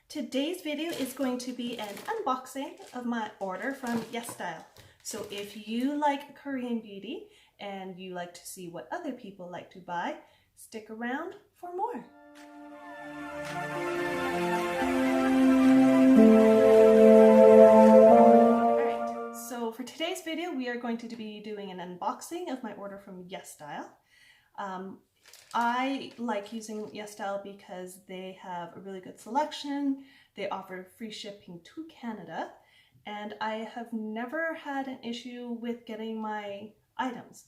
Today's video is going to be an unboxing of my order from YESSTYLE. So if you like Korean beauty and you like to see what other people like to buy, stick around for more. Alright, so for today's video we are going to be doing an unboxing of my order from YESSTYLE. I like using YESSTYLE because they have a really good selection, they offer free shipping to Canada, and I have never had an issue with getting my items.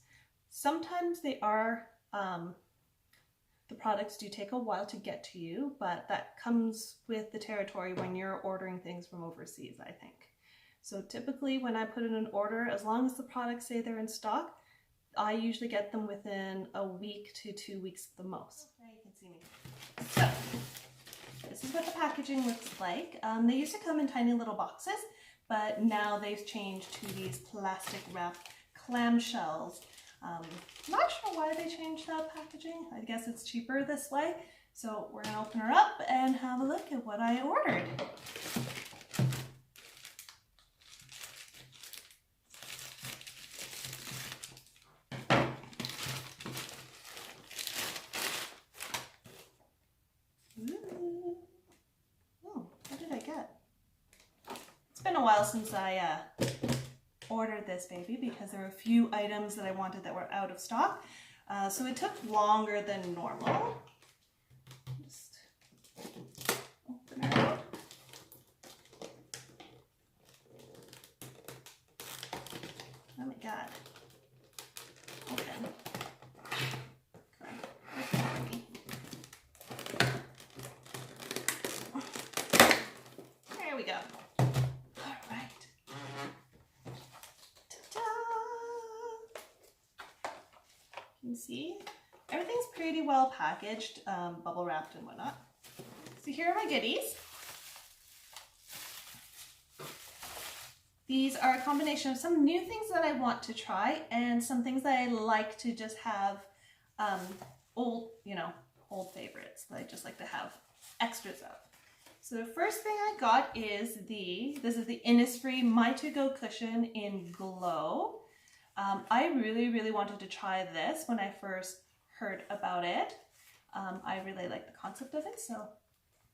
Sometimes they are, the products do take a while to get to you, but that comes with the territory when you're ordering things from overseas, I think. So typically when I put in an order, as long as the products say they're in stock, I usually get them within a week to 2 weeks at the most. There you can see me. So, this is what the packaging looks like. They used to come in tiny little boxes, but now they've changed to these plastic wrapped clamshells. Not sure why they changed that packaging. I guess it's cheaper this way. So we're gonna open her up and have a look at what I ordered. It's been a while since I ordered this baby because there were a few items that I wanted that were out of stock. So it took longer than normal. Just open her out. Oh my god. Open. There we go. You can see everything's pretty well packaged, bubble wrapped and whatnot. So here are my goodies. These are a combination of some new things that I want to try and some things that I like to just have old favorites that I just like to have extras of. So the first thing I got is this is the Innisfree My To Go cushion in Glow. I really wanted to try this when I first heard about it. I really like the concept of it, so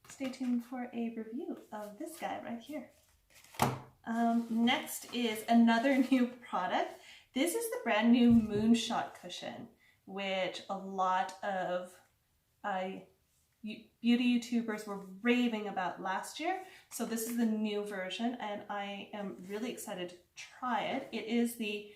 stay tuned for a review of this guy right here. Next is another new product. This is the brand new Moonshot cushion, which a lot of beauty YouTubers were raving about last year. So this is the new version and I am really excited to try it. It is the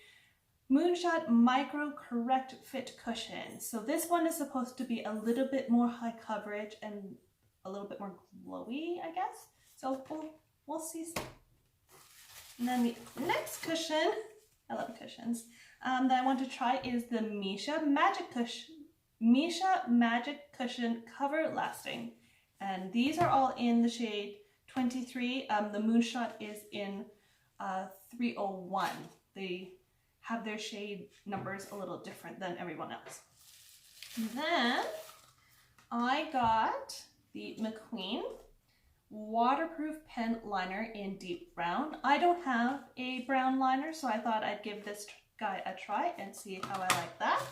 Moonshot Micro Correct Fit Cushion. So this one is supposed to be a little bit more high coverage and a little bit more glowy, I guess. So we'll see. And then the next cushion, I love cushions, that I want to try is the Misha Magic Cushion Cover Lasting. And these are all in the shade 23. The Moonshot is in 301. They have their shade numbers a little different than everyone else. And then I got the McQueen Waterproof Pen Liner in Deep Brown. I don't have a brown liner, so I thought I'd give this guy a try and see how I like that.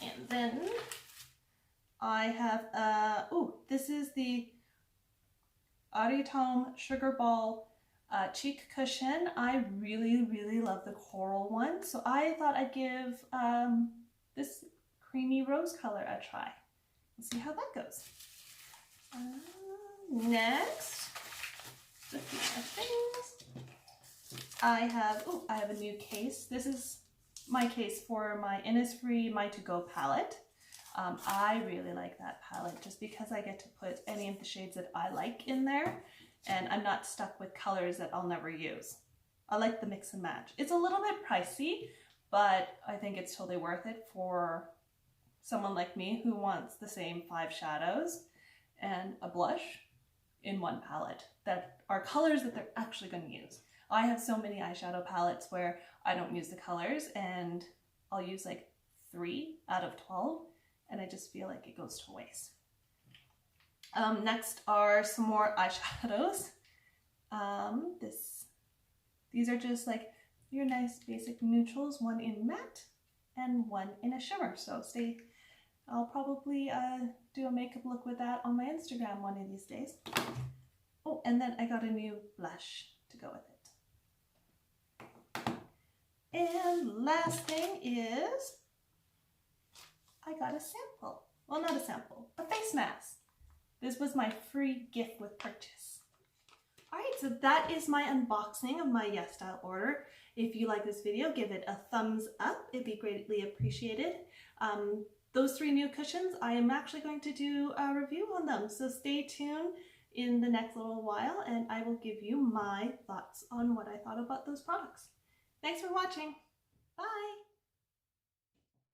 And then I have, this is the Auditome Sugar Ball cheek cushion. I really love the coral one, so I thought I'd give this creamy rose color a try. Let's see how that goes. Next, a few more things. I have a new case. This is my case for my Innisfree My To Go palette. I really like that palette just because I get to put any of the shades that I like in there. And I'm not stuck with colors that I'll never use. I like the mix and match. It's a little bit pricey, but I think it's totally worth it for someone like me who wants the same 5 shadows and a blush in one palette that are colors that they're actually going to use. I have so many eyeshadow palettes where I don't use the colors and I'll use like 3 out of 12 and I just feel like it goes to waste. Next are some more eyeshadows. These are just like your nice basic neutrals, one in matte and one in a shimmer. So I'll probably do a makeup look with that on my Instagram one of these days. Oh, and then I got a new blush to go with it. And last thing is I got a sample. Well, not a sample, a face mask. This was my free gift with purchase. Alright, so that is my unboxing of my YESSTYLE order. If you like this video, give it a thumbs up. It'd be greatly appreciated. Those 3 new cushions, I am actually going to do a review on them. So stay tuned in the next little while and I will give you my thoughts on what I thought about those products. Thanks for watching. Bye!